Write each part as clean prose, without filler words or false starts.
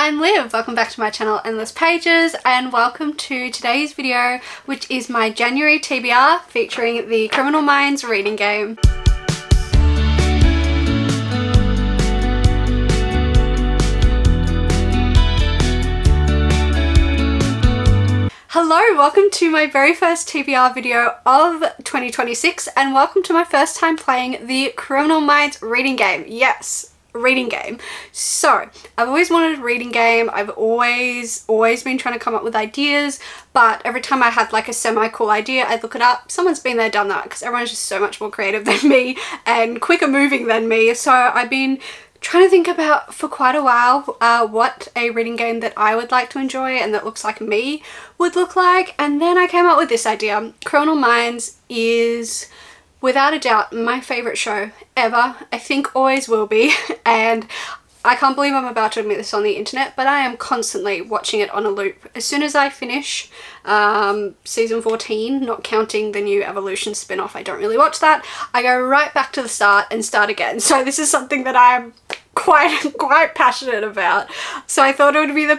I'm Liv. Welcome back to my channel Endless Pages and welcome to today's video, which is my January TBR featuring the Criminal Minds reading game. Hello, welcome to my very first TBR video of 2026 and welcome to my first time playing the Criminal Minds reading game. Yes, reading game. So I've always wanted a reading game. I've always been trying to come up with ideas, but every time I had like a semi-cool idea, I'd look it up. Someone's been there, done that, because everyone's just so much more creative than me and quicker moving than me. So I've been trying to think about for quite a while what a reading game that I would like to enjoy and that looks like me would look like, and then I came up with this idea. Criminal Minds is without a doubt my favourite show ever. I think always will be, and I can't believe I'm about to admit this on the internet, but I am constantly watching it on a loop. As soon as I finish season 14, not counting the new Evolution spin-off, I don't really watch that, I go right back to the start and start again. So this is something that I'm quite passionate about. So I thought it would be the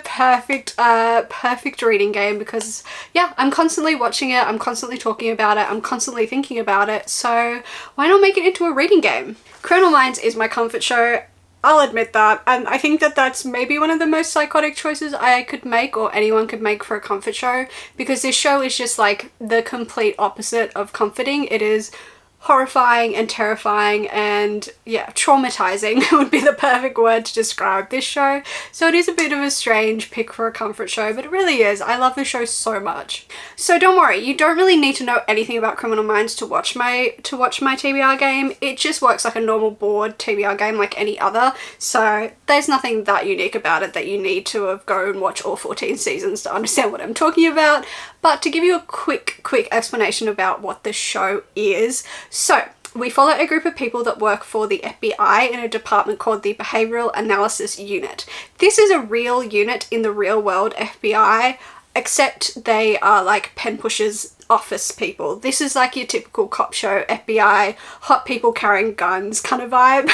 perfect reading game because yeah, I'm constantly watching it, I'm constantly talking about it, I'm constantly thinking about it, so why not make it into a reading game? Criminal Minds is my comfort show, I'll admit that, and I think that that's maybe one of the most psychotic choices I could make or anyone could make for a comfort show, because this show is just like the complete opposite of comforting. It is horrifying and terrifying and yeah, traumatizing would be the perfect word to describe this show. So it is a bit of a strange pick for a comfort show, but it really is. I love the show so much. So don't worry, you don't really need to know anything about Criminal Minds to watch my TBR game. It just works like a normal board TBR game like any other. So there's nothing that unique about it that you need to have go and watch all 14 seasons to understand what I'm talking about. But to give you a quick explanation about what the show is. So we follow a group of people that work for the FBI in a department called the Behavioral Analysis Unit. This is a real unit in the real world FBI, except they are like pen pushers office people. This is like your typical cop show FBI, hot people carrying guns kind of vibe.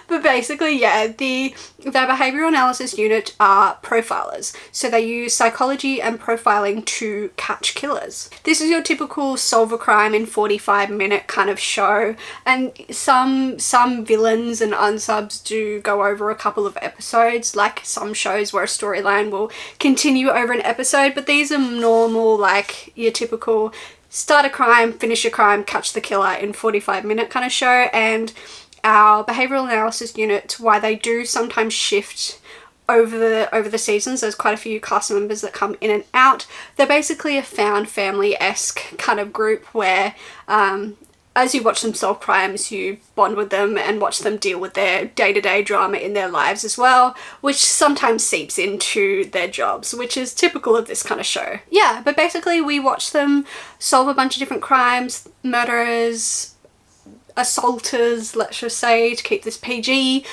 But basically, yeah, the Behavioral Analysis Unit are profilers. So they use psychology and profiling to catch killers. This is your typical solve a crime in 45-minute kind of show. And some villains and unsubs do go over a couple of episodes, like some shows where a storyline will continue over an episode. But these are normal, like your typical start a crime, finish a crime, catch the killer in 45-minute kind of show. And our behavioural analysis unit, why they do sometimes shift over the seasons, there's quite a few cast members that come in and out. They're basically a found family-esque kind of group where as you watch them solve crimes, you bond with them and watch them deal with their day-to-day drama in their lives as well, which sometimes seeps into their jobs, which is typical of this kind of show. Yeah, but basically we watch them solve a bunch of different crimes, murderers, assaulters, let's just say, to keep this PG,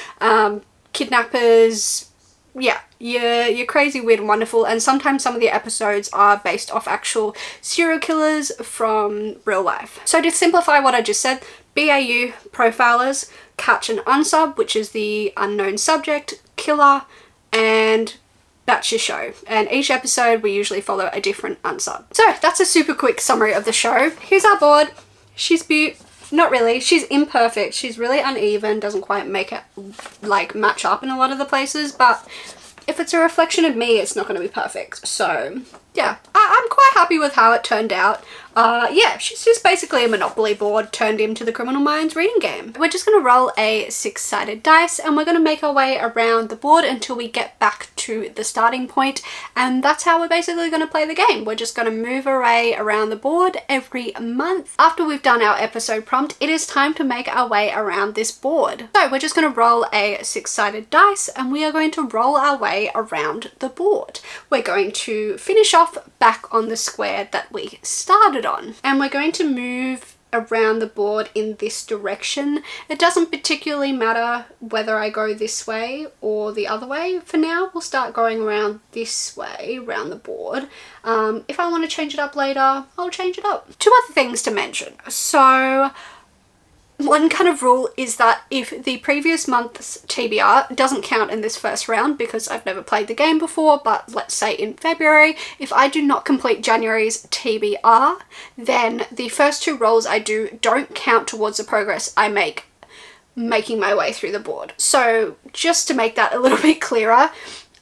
kidnappers, yeah, you're crazy, weird and wonderful. And sometimes some of the episodes are based off actual serial killers from real life. So to simplify what I just said, BAU, profilers, catch an unsub, which is the unknown subject, killer, and that's your show. And each episode we usually follow a different unsub. So that's a super quick summary of the show. Here's our board. She's not really, she's imperfect, she's really uneven, doesn't quite make it like match up in a lot of the places, but if it's a reflection of me, it's not going to be perfect. So yeah, I'm quite happy with how it turned out. Yeah, she's just basically a Monopoly board turned into the Criminal Minds reading game. We're just going to roll a 6-sided dice and we're going to make our way around the board until we get back to the starting point, and that's how we're basically going to play the game. We're just going to move our way around the board every month. After we've done our episode prompt, it is time to make our way around this board. So we're just going to roll a 6-sided dice and we are going to roll our way around the board. We're going to finish off back on the square that we started on, and we're going to move around the board in this direction. It doesn't particularly matter whether I go this way or the other way. For now, we'll start going around this way, around the board. If I want to change it up later, I'll change it up. Two other things to mention. So one kind of rule is that if the previous month's TBR doesn't count in this first round, because I've never played the game before, but let's say in February, if I do not complete January's TBR, then the first 2 rolls I do don't count towards the progress I make making my way through the board. So just to make that a little bit clearer,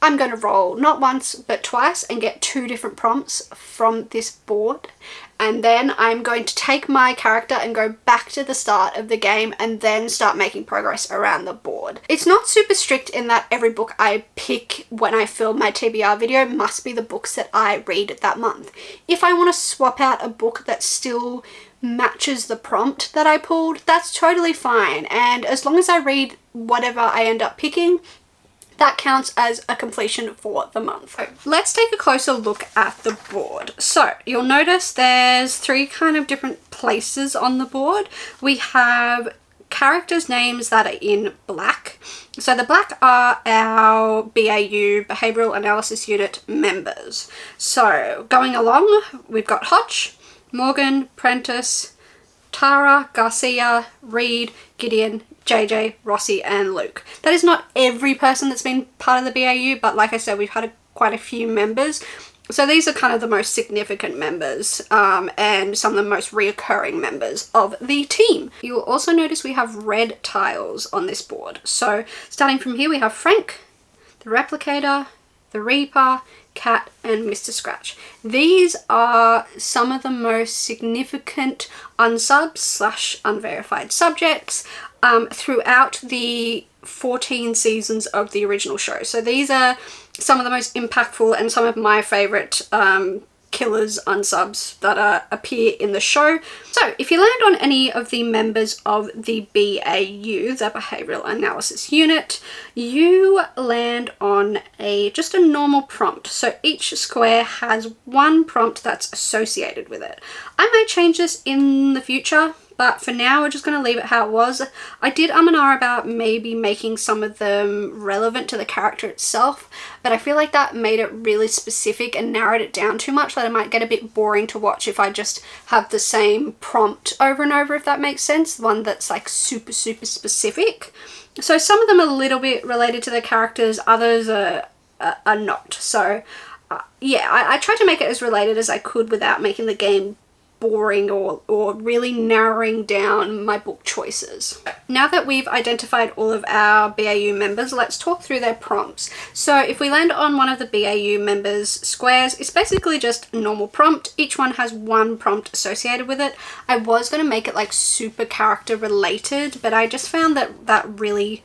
I'm going to roll not once but twice and get 2 different prompts from this board, and then I'm going to take my character and go back to the start of the game and then start making progress around the board. It's not super strict in that every book I pick when I film my TBR video must be the books that I read that month. If I want to swap out a book that still matches the prompt that I pulled, that's totally fine, and as long as I read whatever I end up picking, that counts as a completion for the month. So let's take a closer look at the board. So you'll notice there's 3 kind of different places on the board. We have characters' names that are in black. So the black are our BAU, Behavioural Analysis Unit members. So going along, we've got Hotch, Morgan, Prentice, Tara, Garcia, Reed, Gideon, JJ, Rossi and Luke. That is not every person that's been part of the BAU, but like I said, we've had quite a few members. So these are kind of the most significant members and some of the most reoccurring members of the team. You'll also notice we have red tiles on this board. So starting from here, we have Frank, the Replicator, the Reaper, Cat and Mr. Scratch. These are some of the most significant unsubs / unverified subjects throughout the 14 seasons of the original show. So these are some of the most impactful and some of my favourite killers unsubs that appear in the show. So if you land on any of the members of the BAU, the Behavioural Analysis Unit, you land on just a normal prompt. So each square has 1 prompt that's associated with it. I may change this in the future, but for now we're just going to leave it how it was. I did and ah about maybe making some of them relevant to the character itself, but I feel like that made it really specific and narrowed it down too much that it might get a bit boring to watch if I just have the same prompt over and over, if that makes sense. One that's like super specific. So some of them are a little bit related to the characters, others are not. So yeah, I tried to make it as related as I could without making the game boring or really narrowing down my book choices. Now that we've identified all of our BAU members, let's talk through their prompts. So if we land on one of the BAU members' squares, it's basically just a normal prompt. Each one has 1 prompt associated with it. I was going to make it like super character related, but I just found that that really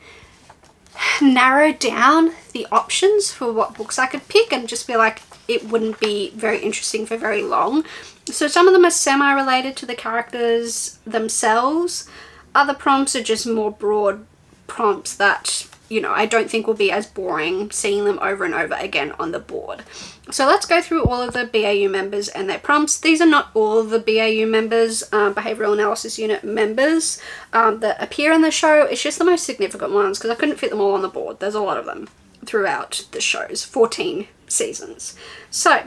narrowed down the options for what books I could pick and just be like, it wouldn't be very interesting for very long. So some of them are semi-related to the characters themselves. Other prompts are just more broad prompts that, you know, I don't think will be as boring seeing them over and over again on the board. So let's go through all of the BAU members and their prompts. These are not all of the BAU members, Behavioural Analysis Unit members that appear in the show. It's just the most significant ones because I couldn't fit them all on the board. There's a lot of them throughout the show's 14 seasons. So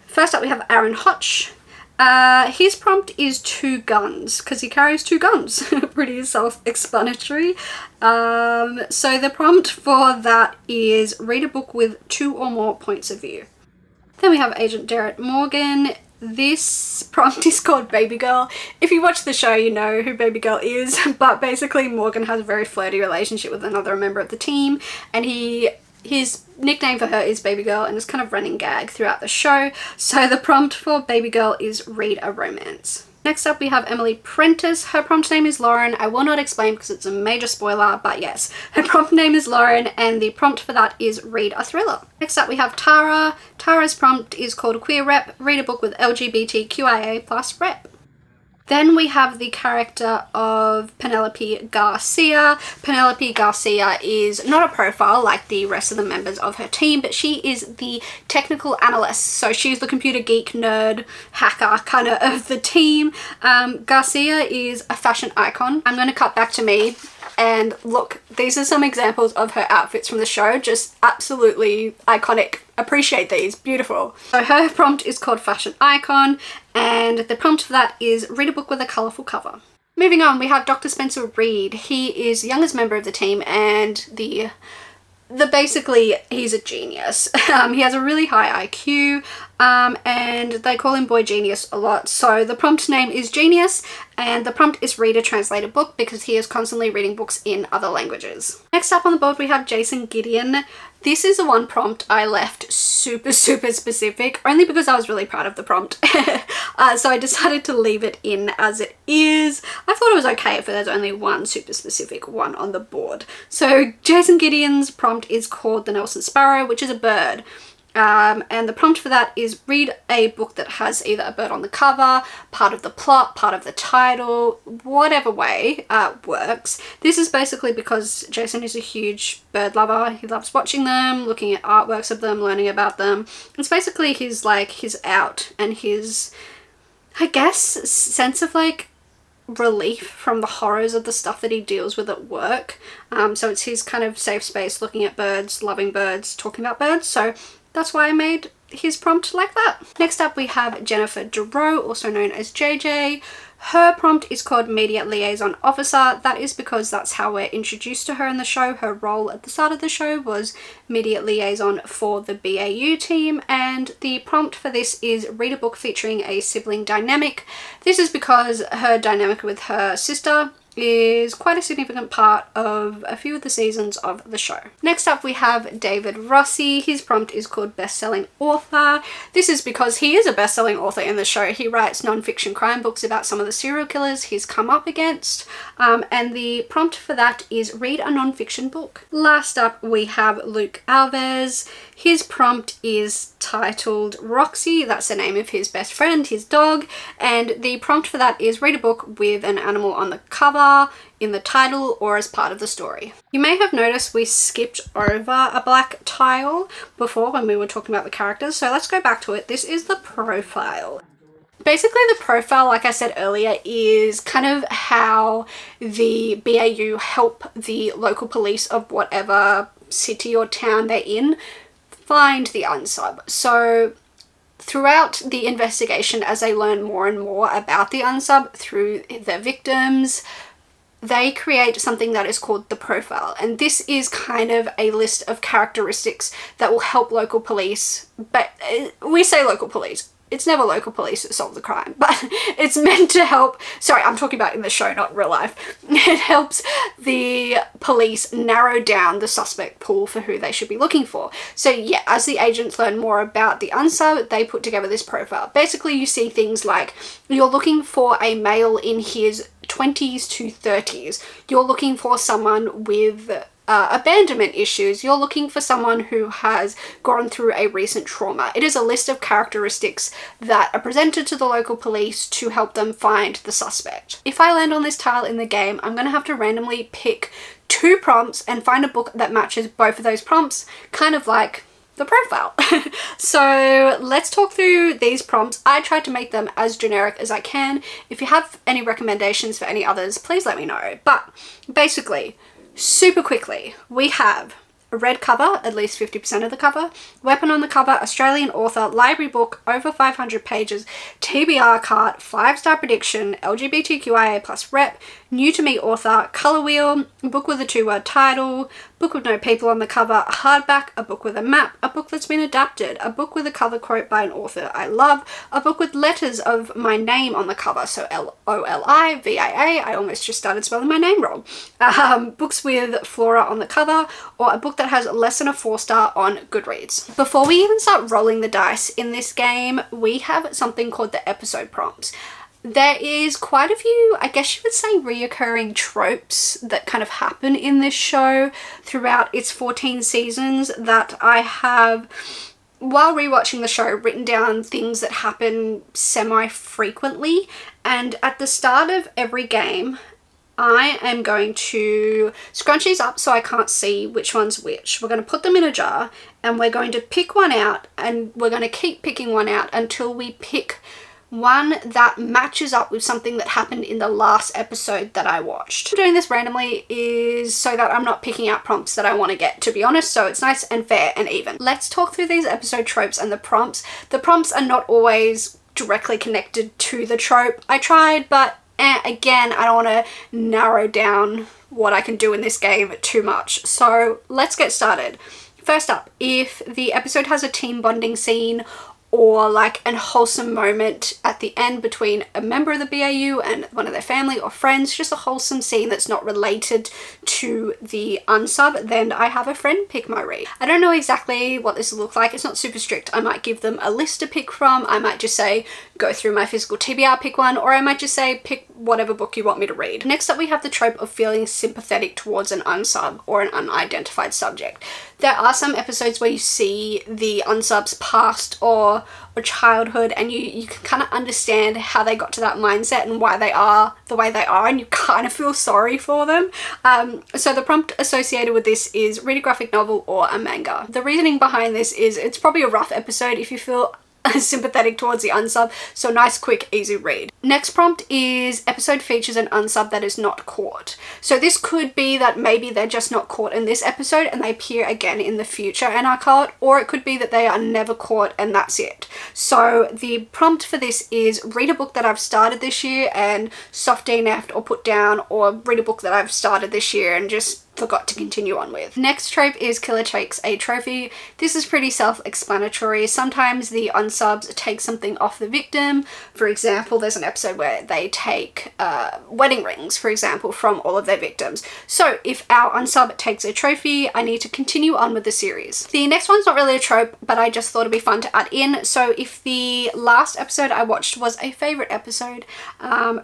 first up we have Aaron Hotch. His prompt is 2 guns because he carries 2 guns. Pretty self-explanatory. So the prompt for that is read a book with 2 or more points of view. Then we have Agent Derek Morgan. This prompt is called Baby Girl. If you watch the show, you know who Baby Girl is, but basically Morgan has a very flirty relationship with another member of the team, and his nickname for her is Baby Girl, and it's kind of running gag throughout the show. So the prompt for Baby Girl is read a romance. Next up we have Emily Prentice. Her prompt name is Lauren. I will not explain because it's a major spoiler, but yes, her prompt name is Lauren and the prompt for that is read a thriller. Next up we have Tara. Tara's prompt is called Queer Rep. Read a book with LGBTQIA plus rep. Then we have the character of Penelope Garcia. Penelope Garcia is not a profile like the rest of the members of her team, but she is the technical analyst. So she's the computer geek, nerd, hacker kind of the team. Garcia is a fashion icon. I'm going to cut back to me and look, these are some examples of her outfits from the show. Just absolutely iconic. Appreciate these. Beautiful. So her prompt is called Fashion Icon, and the prompt for that is read a book with a colourful cover. Moving on, we have Dr. Spencer Reed. He is the youngest member of the team and basically he's a genius. He has a really high IQ, and they call him Boy Genius a lot. So the prompt name is Genius, and the prompt is read a translated book because he is constantly reading books in other languages. Next up on the board we have Jason Gideon. This is the one prompt I left super specific, only because I was really proud of the prompt. So I decided to leave it in as it is. I thought it was okay if there's only one super specific one on the board. So Jason Gideon's prompt is called The Nelson Sparrow, which is a bird. And the prompt for that is read a book that has either a bird on the cover, part of the plot, part of the title, whatever way works. This is basically because Jason is a huge bird lover. He loves watching them, looking at artworks of them, learning about them. It's basically his out and his, I guess, sense of relief from the horrors of the stuff that he deals with at work. So it's his kind of safe space, looking at birds, loving birds, talking about birds. So that's why I made his prompt like that. Next up we have Jennifer Giroux, also known as JJ. Her prompt is called Media Liaison Officer. That is because that's how we're introduced to her in the show. Her role at the start of the show was Media Liaison for the BAU team, and the prompt for this is read a book featuring a sibling dynamic. This is because her dynamic with her sister is quite a significant part of a few of the seasons of the show. Next up we have David Rossi. His prompt is called Best-Selling Author. This is because he is a best-selling author in the show. He writes non-fiction crime books about some of the serial killers he's come up against, and the prompt for that is read a non-fiction book. Last up we have Luke Alves. His prompt is titled Roxy. That's the name of his best friend, his dog, and the prompt for that is read a book with an animal on the cover, in the title, or as part of the story. You may have noticed we skipped over a black tile before when we were talking about the characters, so let's go back to it. This is the profile. Basically the profile, like I said earlier, is kind of how the BAU help the local police of whatever city or town they're in find the unsub. So throughout the investigation, as they learn more and more about the unsub through their victims, they create something that is called the profile. And this is kind of a list of characteristics that will help local police, but we say local police. It's never local police that solve the crime, but it's meant to help. Sorry, I'm talking about in the show, not real life. It helps the police narrow down the suspect pool for who they should be looking for. So yeah, as the agents learn more about the unsub, they put together this profile. Basically, you see things like you're looking for a male in his 20s to 30s. You're looking for someone with abandonment issues. You're looking for someone who has gone through a recent trauma. It is a list of characteristics that are presented to the local police to help them find the suspect. If I land on this tile in the game, I'm going to have to randomly pick 2 prompts and find a book that matches both of those prompts, kind of like the profile. So let's talk through these prompts. I tried to make them as generic as I can. If you have any recommendations for any others, please let me know. But basically, super quickly, we have a red cover, at least 50% of the cover, weapon on the cover, Australian author, library book, over 500 pages, TBR card, 5-star prediction, LGBTQIA plus rep, new to me author, colour wheel, book with a 2-word title, book with no people on the cover, a hardback, a book with a map, a book that's been adapted, a book with a cover quote by an author I love, a book with letters of my name on the cover, so LOLIVIA, I almost just started spelling my name wrong, books with flora on the cover, or a book that has less than a 4-star on Goodreads. Before we even start rolling the dice in this game, we have something called the episode prompts. There is quite a few, I guess you would say, reoccurring tropes that kind of happen in this show throughout its 14 seasons that I have, while rewatching the show, written down things that happen semi-frequently. And at the start of every game, I am going to scrunch these up so I can't see which one's which. We're going to put them in a jar and we're going to pick one out, and we're going to keep picking one out until we pick one that matches up with something that happened in the last episode that I watched. Doing this randomly is so that I'm not picking out prompts that I want to get, to be honest, so it's nice and fair and even. Let's talk through these episode tropes and the prompts. The prompts are not always directly connected to the trope. I tried, but again, I don't want to narrow down what I can do in this game too much. So let's get started. First up, if the episode has a team bonding scene or like an wholesome moment at the end between a member of the BAU and one of their family or friends, just a wholesome scene that's not related to the unsub, then I have a friend pick my read. I don't know exactly what this will look like. It's not super strict. I might give them a list to pick from. I might just say, go through my physical TBR, pick one, or I might just say, pick whatever book you want me to read. Next up, we have the trope of feeling sympathetic towards an unsub or an unidentified subject. There are some episodes where you see the unsub's past or childhood, and you can kind of understand how they got to that mindset and why they are the way they are, and you kind of feel sorry for them. So the prompt associated with this is read a graphic novel or a manga. The reasoning behind this is it's probably a rough episode if you feel sympathetic towards the unsub, so nice, quick, easy read. Next prompt is episode features an unsub that is not caught. So this could be that maybe they're just not caught in this episode and they appear again in the future and are caught, or it could be that they are never caught and that's it. So the prompt for this is read a book that I've started this year and soft DNF'd or put down, or read a book that I've started this year and just forgot to continue on with. Next trope is killer takes a trophy. This is pretty self-explanatory. Sometimes the unsubs take something off the victim. For example, there's an episode where they take wedding rings, for example, from all of their victims. So if our unsub takes a trophy, I need to continue on with the series. The next one's not really a trope, but I just thought it'd be fun to add in. So if the last episode I watched was a favorite episode,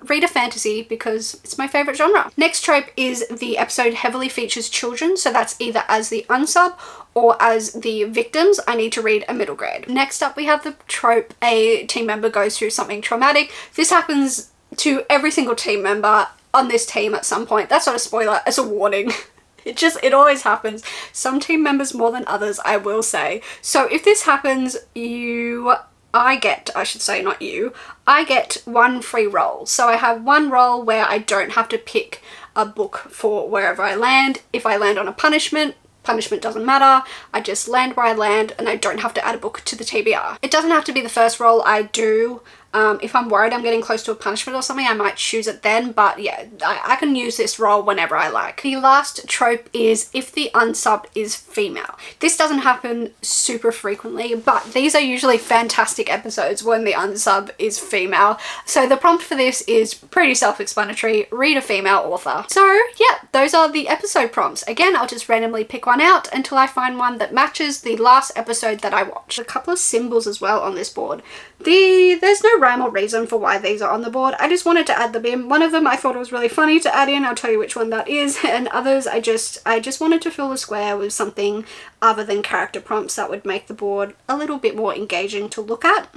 read a fantasy because it's my favorite genre. Next trope is the episode heavily features children, so that's either as the unsub or as the victims. I need to read a middle grade. Next up, we have the trope a team member goes through something traumatic. This happens to every single team member on this team at some point. That's not a spoiler, it's a warning. It always happens. Some team members more than others, I will say. So if this happens, I get one free roll. So I have one roll where I don't have to pick a book for wherever I land. If I land on a punishment doesn't matter. I just land where I land and I don't have to add a book to the TBR. It doesn't have to be the first roll I do. If I'm worried I'm getting close to a punishment or something, I might choose it then, but yeah, I can use this roll whenever I like. The last trope is if the unsub is female. This doesn't happen super frequently, but these are usually fantastic episodes when the unsub is female. So the prompt for this is pretty self-explanatory. Read a female author. So yeah, those are the episode prompts. Again, I'll just randomly pick one out until I find one that matches the last episode that I watched. A couple of symbols as well on this board. There's no rhyme or reason for why these are on the board. I just wanted to add them in. One of them I thought it was really funny to add in. I'll tell you which one that is. And others I just wanted to fill the square with something other than character prompts that would make the board a little bit more engaging to look at.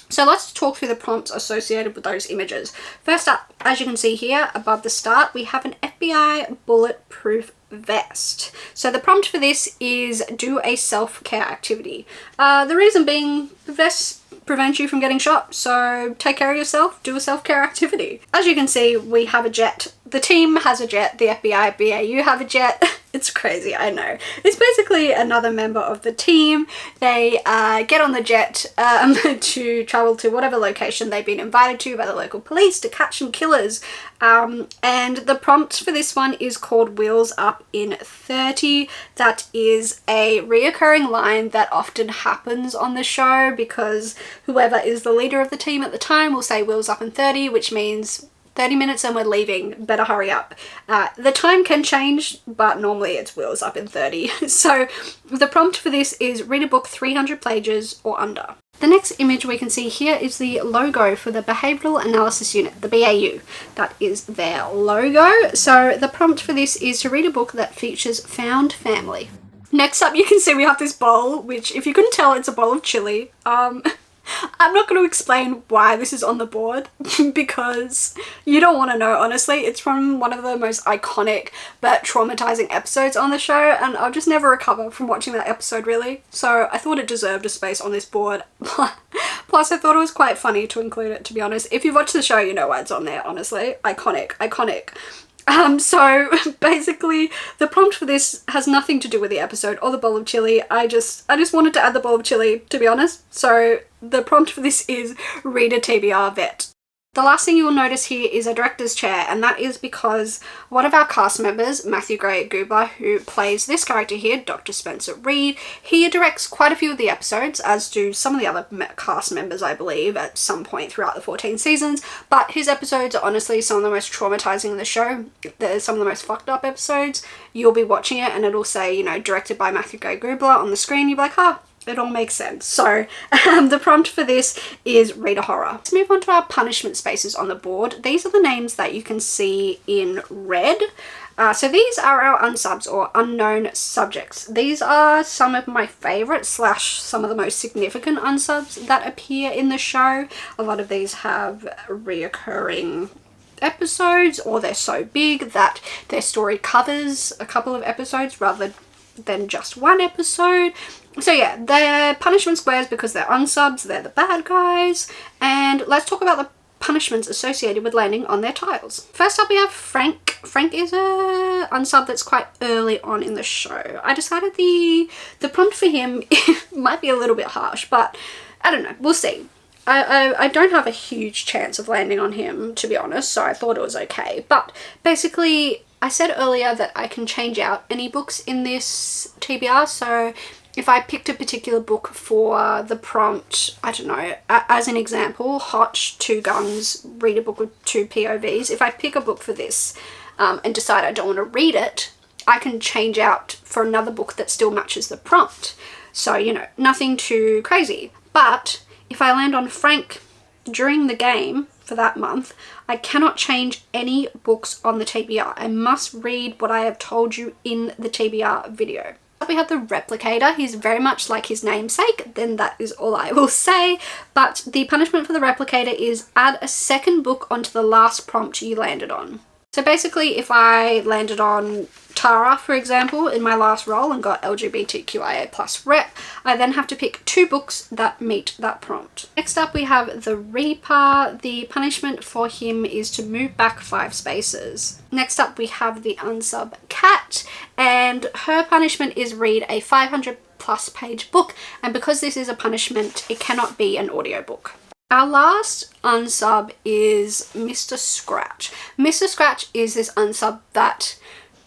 So let's talk through the prompts associated with those images. First up, as you can see here above the start, we have an FBI bulletproof vest. So the prompt for this is do a self-care activity. The reason being, the vest prevents you from getting shot, so take care of yourself, do a self-care activity. As you can see, we have a jet. The team has a jet, the FBI BAU have a jet. It's crazy, I know. It's basically another member of the team. They get on the jet to travel to whatever location they've been invited to by the local police to catch some killers. And the prompt for this one is called Wheels Up in 30. That is a reoccurring line that often happens on the show because whoever is the leader of the team at the time will say Wheels Up in 30, which means 30 minutes and we're leaving, better hurry up. The time can change, but normally it's Wheels Up in 30. So the prompt for this is read a book 300 pages or under. The next image we can see here is the logo for the Behavioural Analysis Unit, the BAU. That is their logo. So the prompt for this is to read a book that features found family. Next up, you can see we have this bowl, which if you couldn't tell, it's a bowl of chili. I'm not going to explain why this is on the board because you don't want to know, honestly. It's from one of the most iconic but traumatizing episodes on the show, and I'll just never recover from watching that episode, really. So I thought it deserved a space on this board. Plus, I thought it was quite funny to include it, to be honest. If you've watched the show, you know why it's on there, honestly. Iconic, iconic. So basically the prompt for this has nothing to do with the episode or the bowl of chili. I just wanted to add the bowl of chili, to be honest. So the prompt for this is read a TBR vet. The last thing you will notice here is a director's chair, and that is because one of our cast members, Matthew Gray Goobler, who plays this character here, Dr. Spencer Reed, he directs quite a few of the episodes, as do some of the other cast members, I believe, at some point throughout the 14 seasons, but his episodes are honestly some of the most traumatizing in the show. They're some of the most fucked up episodes. You'll be watching it and it'll say, you know, directed by Matthew Gray Goobler on the screen. You'll be like, ah, it all makes sense. So the prompt for this is read a horror. Let's move on to our punishment spaces on the board. These are the names that you can see in red. So these are our unsubs or unknown subjects. These are some of my favorites / some of the most significant unsubs that appear in the show. A lot of these have reoccurring episodes, or they're so big that their story covers a couple of episodes rather than just one episode. So yeah, they're punishment squares because they're unsubs, they're the bad guys, and let's talk about the punishments associated with landing on their tiles. First up we have Frank. Frank is a unsub that's quite early on in the show. I decided the prompt for him might be a little bit harsh, but I don't know, we'll see. I don't have a huge chance of landing on him, to be honest, so I thought it was okay. But basically, I said earlier that I can change out any books in this TBR, so if I picked a particular book for the prompt, I don't know, as an example, Hot, 2 Guns, read a book with 2 POVs. If I pick a book for this and decide I don't want to read it, I can change out for another book that still matches the prompt. So, you know, nothing too crazy. But if I land on Frank during the game for that month, I cannot change any books on the TBR. I must read what I have told you in the TBR video. We have the replicator. He's very much like his namesake, then that is all I will say. But the punishment for the replicator is add a second book onto the last prompt you landed on. So basically, if I landed on Tara, for example, in my last roll and got LGBTQIA plus rep, I then have to pick 2 books that meet that prompt. Next up we have the Reaper. The punishment for him is to move back 5 spaces. Next up we have the unsub Cat, and her punishment is read a 500 plus page book, and because this is a punishment, it cannot be an audiobook. Our last unsub is Mr. Scratch. Mr. Scratch is this unsub that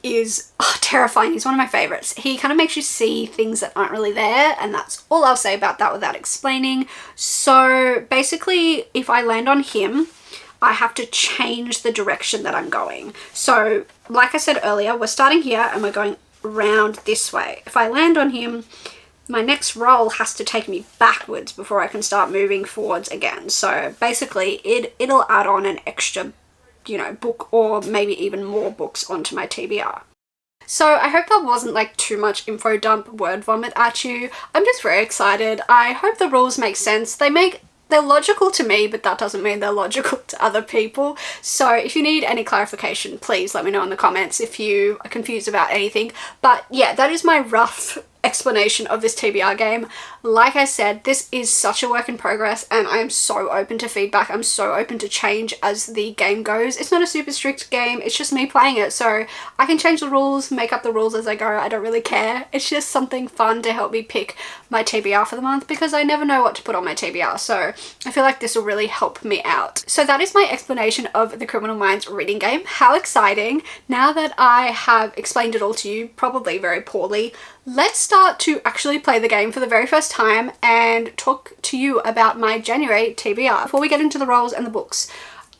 is terrifying. He's one of my favorites. He kind of makes you see things that aren't really there, and that's all I'll say about that without explaining. So basically, if I land on him, I have to change the direction that I'm going. So like I said earlier, we're starting here and we're going round this way. If I land on him, my next roll has to take me backwards before I can start moving forwards again. So basically it'll add on an extra, you know, book or maybe even more books onto my TBR. So I hope that wasn't like too much info dump word vomit at you. I'm just very excited. I hope the rules make sense. They're logical to me, but that doesn't mean they're logical to other people. So if you need any clarification, please let me know in the comments if you are confused about anything. But yeah, that is my rough explanation of this TBR game. Like I said, this is such a work in progress and I am so open to feedback. I'm so open to change as the game goes. It's not a super strict game, it's just me playing it, so I can change the rules, make up the rules as I go. I don't really care. It's just something fun to help me pick my TBR for the month because I never know what to put on my TBR, so I feel like this will really help me out. So that is my explanation of the Criminal Minds reading game. How exciting! Now that I have explained it all to you, probably very poorly, let's start to actually play the game for the very first time and talk to you about my January TBR. Before we get into the roles and the books,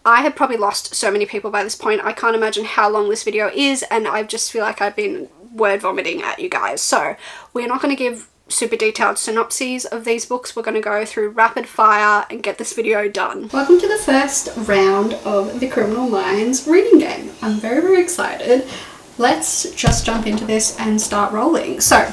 I have probably lost so many people by this point. I can't imagine how long this video is and I just feel like I've been word vomiting at you guys. So we're not going to give super detailed synopses of these books. We're going to go through rapid fire and get this video done. Welcome to the first round of the Criminal Minds reading game. I'm very, very excited. Let's just jump into this and start rolling. So,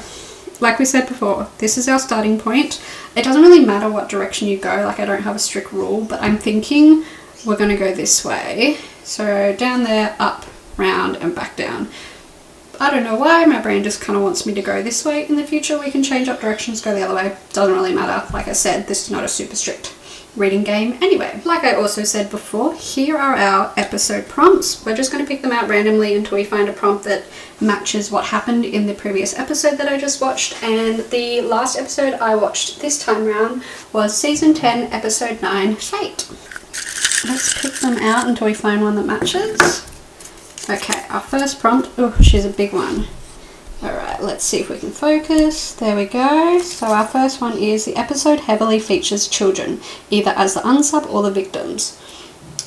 like we said before, this is our starting point. It doesn't really matter what direction you go, like I don't have a strict rule, but I'm thinking we're going to go this way. So down there, up, round, and back down. I don't know why, my brain just kind of wants me to go this way. In the future, we can change up directions, go the other way. Doesn't really matter. Like I said, this is not a super strict reading game anyway. Like I also said before, here are our episode prompts. We're just going to pick them out randomly until we find a prompt that matches what happened in the previous episode that I just watched, and the last episode I watched this time round was season 10 episode 9 Fate. let's pick them out until we find one that matches. Okay, our first prompt, oh, she's a big one. Alright, let's see if we can focus. There we go. So our first one is the episode heavily features children, either as the unsub or the victims.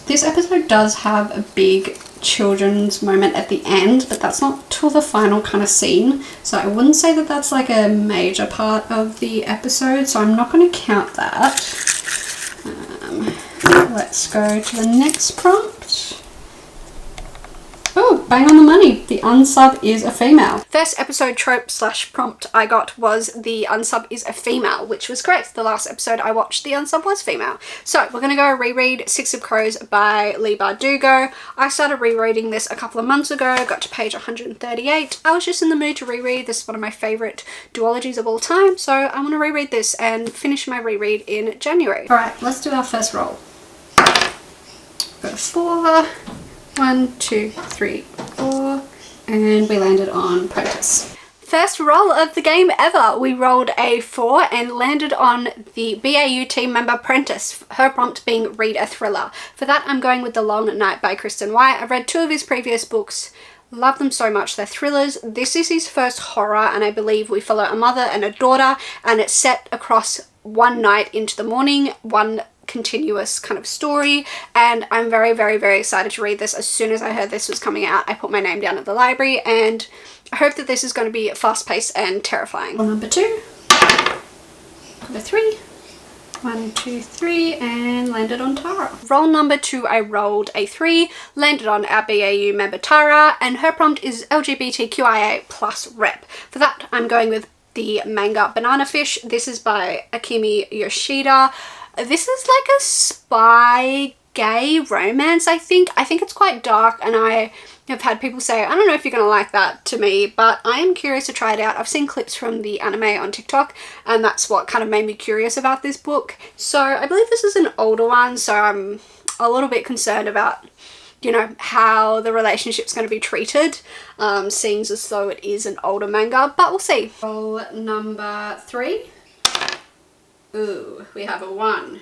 This episode does have a big children's moment at the end, but that's not till the final kind of scene. So I wouldn't say that that's like a major part of the episode, so I'm not going to count that. Let's go to the next prompt. Oh, bang on the money. The unsub is a female. First episode trope / prompt I got was the unsub is a female, which was correct. The last episode I watched, the unsub was female. So we're going to go reread Six of Crows by Leigh Bardugo. I started rereading this a couple of months ago, got to page 138. I was just in the mood to reread. This is one of my favourite duologies of all time, so I want to reread this and finish my reread in January. Alright, let's do our first roll. Got a 4. 1, 2, 3, 4, and we landed on Prentice. First roll of the game ever. We rolled a 4 and landed on the BAU team member Prentice, her prompt being read a thriller. For that, I'm going with The Long Night by Kristen White. I've read 2 of his previous books. Love them so much. They're thrillers. This is his first horror, and I believe we follow a mother and a daughter, and it's set across one night into the morning, one continuous kind of story, and I'm very, very, very excited to read this. As soon as I heard this was coming out, I put my name down at the library, and I hope that this is going to be fast-paced and terrifying. Roll number 2. Got a 3. 1, 2, 3, and landed on Tara. Roll number 2, I rolled a 3, landed on our BAU member Tara, and her prompt is LGBTQIA plus rep. For that, I'm going with the manga Banana Fish. This is by Akemi Yoshida. This is like a spy gay romance, I think. I think it's quite dark, and I have had people say, I don't know if you're going to like that to me, but I am curious to try it out. I've seen clips from the anime on TikTok, and that's what kind of made me curious about this book. So I believe this is an older one, so I'm a little bit concerned about, you know, how the relationship's going to be treated, seeing as though it is an older manga, but we'll see. Roll number 3. Ooh, we have a 1.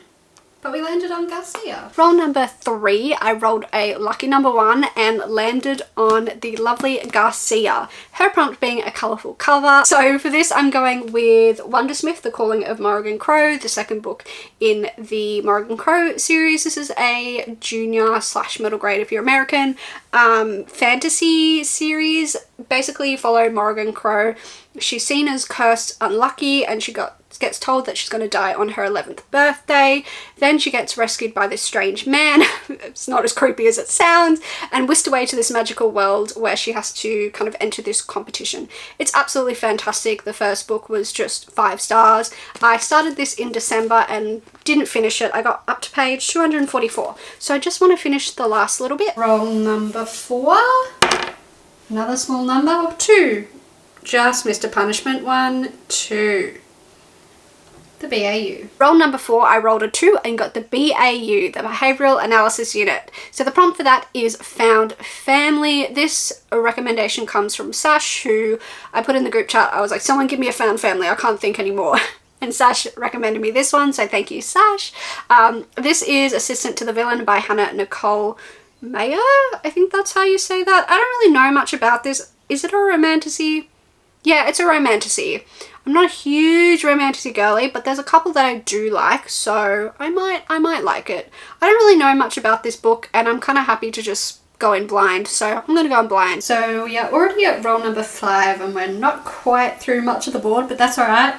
But we landed on Garcia. Roll number 3, I rolled a lucky number 1 and landed on the lovely Garcia. Her prompt being a colourful cover. So for this, I'm going with Wondersmith, The Calling of Morrigan Crow, the second book in the Morrigan Crow series. This is a junior / middle grade if you're American fantasy series. Basically, you follow Morrigan Crow. She's seen as cursed, unlucky, and she gets told that she's going to die on her 11th birthday. Then she gets rescued by this strange man. It's not as creepy as it sounds, and whisked away to this magical world where she has to kind of enter this competition. It's absolutely fantastic. The first book was just 5 stars. I started this in December and didn't finish it. I got up to page 244. So I just want to finish the last little bit. Roll number 4. Another small number, 2. Just missed a punishment. 1, 2. The BAU. Roll number 4, I rolled a 2 and got the BAU, the Behavioural Analysis Unit. So the prompt for that is Found Family. This recommendation comes from Sash, who I put in the group chat. I was like, someone give me a found family, I can't think anymore. And Sash recommended me this one, so thank you, Sash. This is Assistant to the Villain by Hannah Nicole Mayer. I think that's how you say that. I don't really know much about this. Is it a romantasy? Yeah, it's a romantasy. I'm not a huge romantasy girly, but there's a couple that I do like, so I might like it. I don't really know much about this book, and I'm kind of happy to just go in blind, so I'm gonna go in blind. So we are already at roll number 5, and we're not quite through much of the board, but that's alright.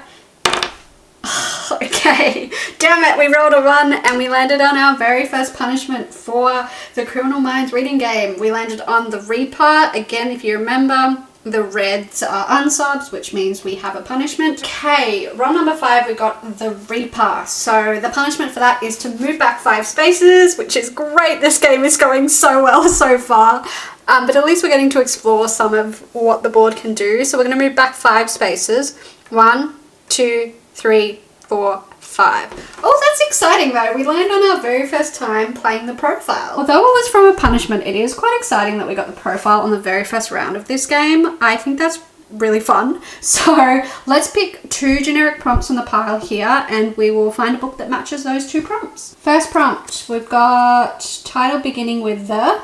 Okay, damn it, we rolled a 1 and we landed on our very first punishment for the Criminal Minds reading game. We landed on the Reaper. Again, if you remember, the reds are unsubs, which means we have a punishment. Okay, roll number 5, we got the Reaper. So the punishment for that is to move back 5 spaces, which is great. This game is going so well so far. But at least we're getting to explore some of what the board can do. So we're going to move back 5 spaces. 1, 2, 3, 4, 5. Oh, that's exciting though. We land on our very first time playing the profile. Although it was from a punishment, it is quite exciting that we got the profile on the very first round of this game. I think that's really fun. So let's pick 2 generic prompts from the pile here, and we will find a book that matches those 2 prompts. First prompt, we've got title beginning with the,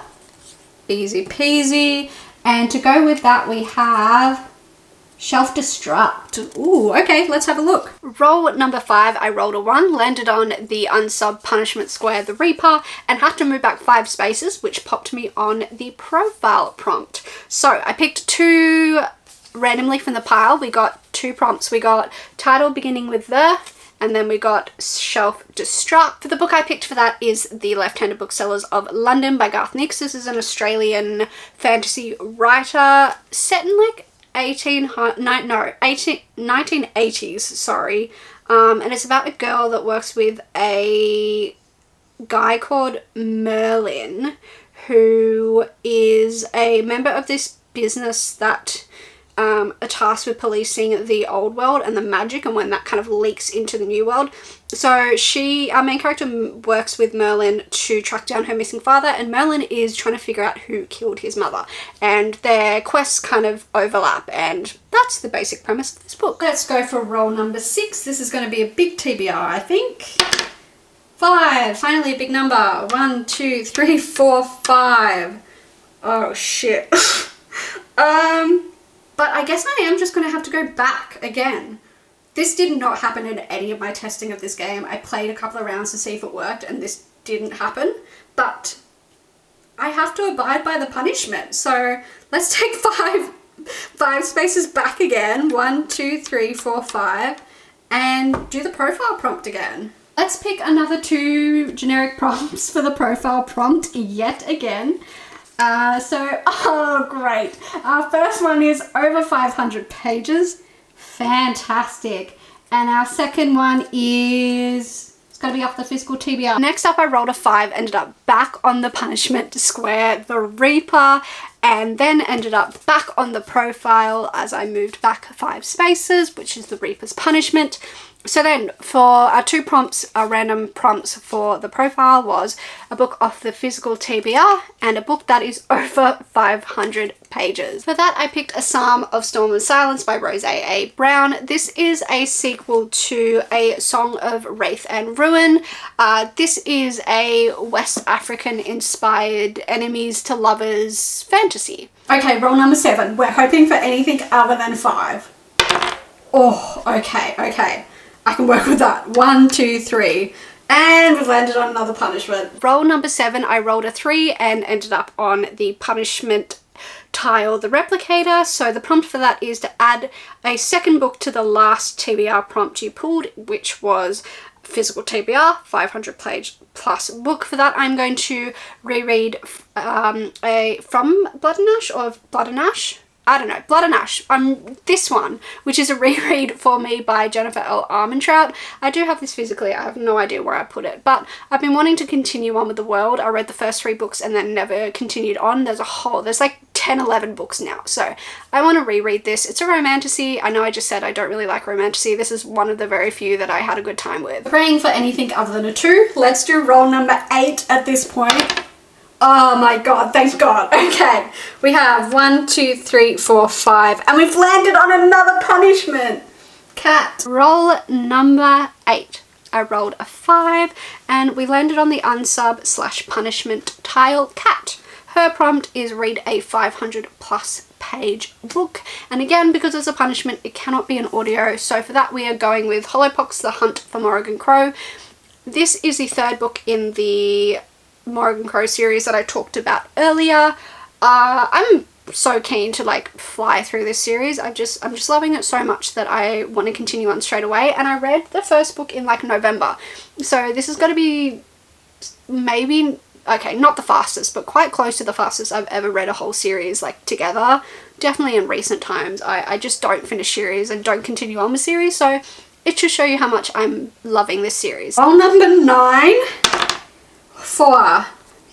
easy peasy, and to go with that we have Shelf Destruct. Ooh, okay, let's have a look. Roll number 5, I rolled a 1, landed on the unsub punishment square, the Reaper, and had to move back 5 spaces, which popped me on the profile prompt. So I picked 2 randomly from the pile. We got 2 prompts. We got title beginning with the, and then we got Shelf Destruct. The book I picked for that is The Left-Handed Booksellers of London by Garth Nix. This is an Australian fantasy writer set in like 1980s, sorry. And it's about a girl that works with a guy called Merlin, who is a member of this business that are tasked with policing the old world and the magic, and when that kind of leaks into the new world. So our main character works with Merlin to track down her missing father, and Merlin is trying to figure out who killed his mother, and their quests kind of overlap, and that's the basic premise of this book. Let's go for roll number 6. This is going to be a big TBR, I think. 5, finally a big number. 1, 2, 3, 4, 5. Oh shit. But I guess I am just going to have to go back again. This did not happen in any of my testing of this game. I played a couple of rounds to see if it worked, and this didn't happen. But I have to abide by the punishment. So let's take 5 spaces back again. 1, 2, 3, 4, 5. And do the profile prompt again. Let's pick another 2 generic prompts for the profile prompt yet again. Oh great. Our first one is over 500 pages. Fantastic. And our second one is, it's got to be off the physical TBR. Next up I rolled a 5, ended up back on the punishment square, the Reaper, and then ended up back on the profile as I moved back 5 spaces, which is the Reaper's punishment. So then for our 2 prompts, our random prompts for the profile was a book off the physical TBR and a book that is over 500 pages. For that I picked A Psalm of Storm and Silence by Rose A. Brown. This is a sequel to A Song of Wraith and Ruin. This is a West African inspired enemies to lovers fantasy. Okay, roll number 7. We're hoping for anything other than 5. Oh, okay. I can work with that. 1, 2, 3. And we've landed on another punishment. Roll number 7, I rolled a 3 and ended up on the punishment tile, the replicator. So the prompt for that is to add a second book to the last TBR prompt you pulled, which was physical TBR, 500 page plus book. For that I'm going to reread From Blood and Ash or Blood and Ash? I don't know, Blood and Ash. This one, which is a reread for me by Jennifer L. Armentrout. I do have this physically, I have no idea where I put it, but I've been wanting to continue on with the world. I read the first 3 books and then never continued on. There's like 10, 11 books now, so I want to reread this. It's a romantasy. I know I just said I don't really like romantasy. This is one of the very few that I had a good time with. Praying for anything other than a 2. Let's do roll number 8 at this point. Oh my god, thank god. Okay, we have 1, 2, 3, 4, 5, and we've landed on another punishment. Cat. Roll number 8. I rolled a 5 and we landed on the unsub / punishment tile, Cat. Her prompt is read a 500 plus page book, and again, because it's a punishment, it cannot be an audio, so for that we are going with Hollowpox, The Hunt for Morrigan Crow. This is the 3rd book in the Morrigan Crow series that I talked about earlier. I'm so keen to like fly through this series. I'm just loving it so much that I want to continue on straight away, and I read the first book in like November, so this is going to be maybe, okay, not the fastest, but quite close to the fastest I've ever read a whole series like together. Definitely in recent times. I just don't finish series and don't continue on with series, so it should show you how much I'm loving this series. Roll number 9. 4.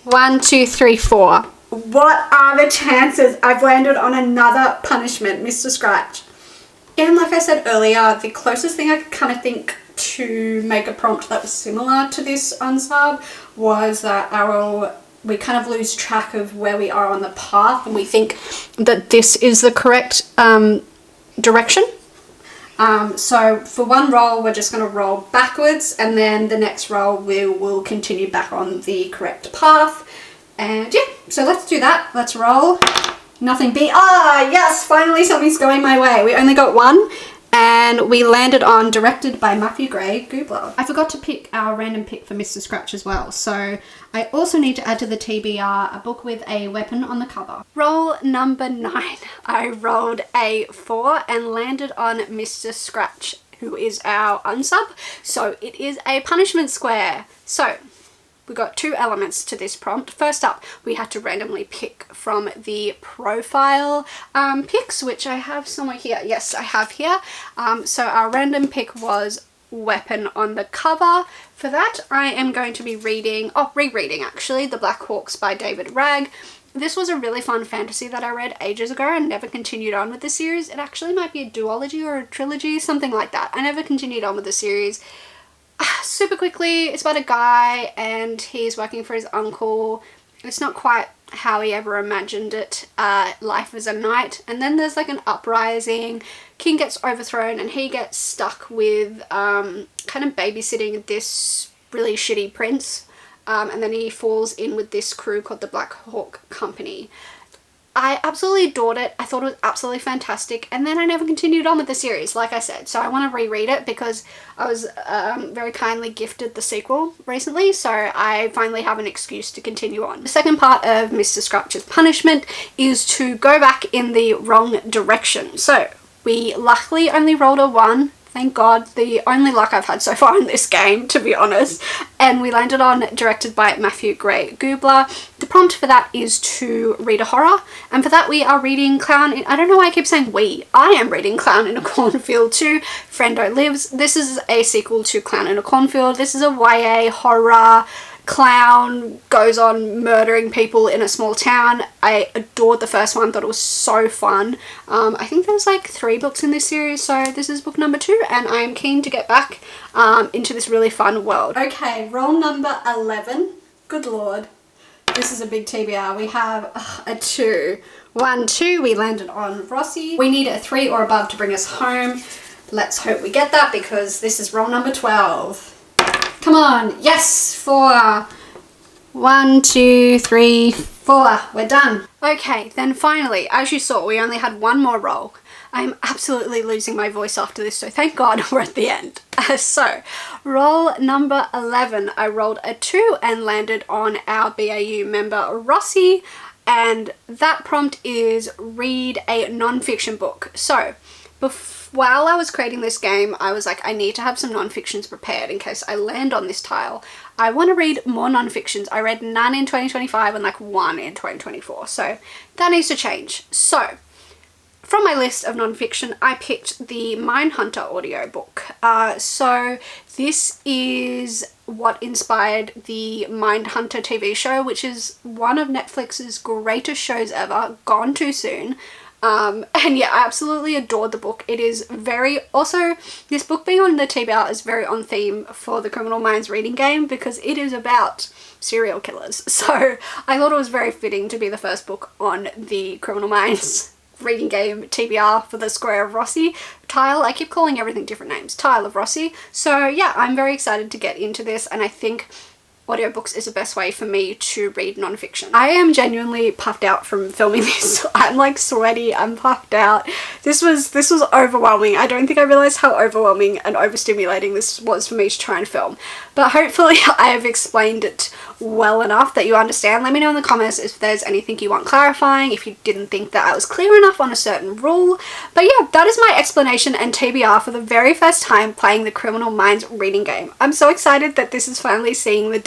1, 2, 3, 4. What are the chances I've landed on another punishment, Mr. Scratch? And like I said earlier, the closest thing I could kind of think to make a prompt that was similar to this unsub was that we kind of lose track of where we are on the path, and we think that this is the correct direction. So for one roll, we're just going to roll backwards, and then the next roll we will continue back on the correct path. And yeah, so let's do that. Let's roll. Nothing beat. Ah, yes, finally something's going my way. We only got one, and we landed on directed by Matthew Gray Goobler. I forgot to pick our random pick for Mr. Scratch as well, so I also need to add to the TBR a book with a weapon on the cover. Roll number 9. I rolled a 4 and landed on Mr. Scratch, who is our unsub, so it is a punishment square. So we got 2 elements to this prompt. First up, we had to randomly pick from the profile picks, which I have somewhere here. Yes, I have here. So our random pick was weapon on the cover. For that, I am going to be rereading actually, The Black Hawks by David Ragg. This was a really fun fantasy that I read ages ago and never continued on with the series. It actually might be a duology or a trilogy, something like that. I never continued on with the series. Super quickly, it's about a guy and he's working for his uncle. It's not quite how he ever imagined it, life as a knight, and then there's like an uprising, king gets overthrown and he gets stuck with kind of babysitting this really shitty prince, and then he falls in with this crew called the Black Hawk Company. I absolutely adored it. I thought it was absolutely fantastic, and then I never continued on with the series, like I said. So I want to reread it because I was very kindly gifted the sequel recently, so I finally have an excuse to continue on. The second part of Mr. Scratch's punishment is to go back in the wrong direction. So we luckily only rolled a 1. Thank God, the only luck I've had so far in this game, to be honest. And we landed on directed by Matthew Gray Goobler. The prompt for that is to read a horror. And for that we are reading I don't know why I keep saying we. I am reading Clown in a Cornfield 2, Friendo Lives. This is a sequel to Clown in a Cornfield. This is a YA horror. Clown goes on murdering people in a small town. I adored the first one, thought it was so fun. I think there's like 3 books in this series, so this is book number 2, and I am keen to get back into this really fun world. Okay, roll number 11. Good lord. This is a big TBR. We have a 2. 1, 2, we landed on Rossi. We need a 3 or above to bring us home. Let's hope we get that because this is roll number 12. Come on, yes, 4. 1, 2, 3, 4. We're done. Okay, then finally, as you saw, we only had 1 more roll. I'm absolutely losing my voice after this, so thank God we're at the end. So, roll number 11. I rolled a 2 and landed on our BAU member Rossi, and that prompt is read a non-fiction book. So, while I was creating this game, I was like, I need to have some non-fictions prepared in case I land on this tile. I want to read more non-fictions. I read none in 2025 and like 1 in 2024, so that needs to change. So, from my list of non-fiction, I picked the Mindhunter audiobook. So this is what inspired the Mindhunter TV show, which is one of Netflix's greatest shows ever, gone too soon. And yeah, I absolutely adored the book. It is also, this book being on the TBR is very on theme for the Criminal Minds reading game because it is about serial killers. So I thought it was very fitting to be the first book on the Criminal Minds reading game TBR for the Square of Rossi tile. I keep calling everything different names. Tile of Rossi. So yeah, I'm very excited to get into this, and I think audiobooks is the best way for me to read non-fiction. I am genuinely puffed out from filming this. I'm like sweaty, I'm puffed out. This was overwhelming. I don't think I realized how overwhelming and overstimulating this was for me to try and film. But hopefully I have explained it well enough that you understand. Let me know in the comments if there's anything you want clarifying, if you didn't think that I was clear enough on a certain rule. But yeah, that is my explanation and TBR for the very first time playing the Criminal Minds reading game. I'm so excited that this is finally seeing the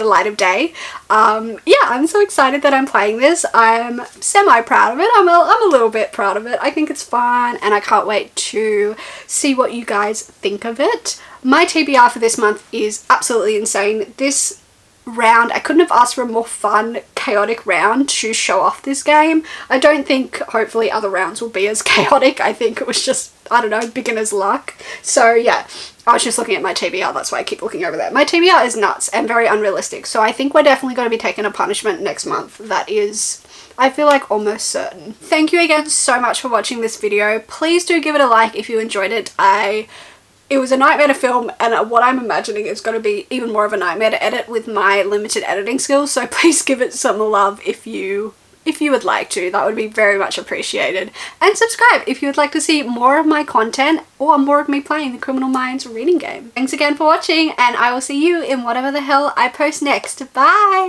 light of day. Yeah, I'm so excited that I'm playing this. I'm semi-proud of it. I'm a little bit proud of it. I think it's fun and I can't wait to see what you guys think of it. My TBR for this month is absolutely insane. This round, I couldn't have asked for a more fun, chaotic round to show off this game. I don't think hopefully other rounds will be as chaotic. I think it was just I don't know, beginner's luck. So yeah, I was just looking at my TBR, that's why I keep looking over there. My TBR is nuts and very unrealistic, so I think we're definitely going to be taking a punishment next month. That is, I feel like, almost certain. Thank you again so much for watching this video. Please do give it a like if you enjoyed it. It was a nightmare to film, and what I'm imagining is going to be even more of a nightmare to edit with my limited editing skills, so please give it some love if you would like to. That would be very much appreciated. And subscribe if you would like to see more of my content or more of me playing the Criminal Minds reading game. Thanks again for watching, and I will see you in whatever the hell I post next. Bye!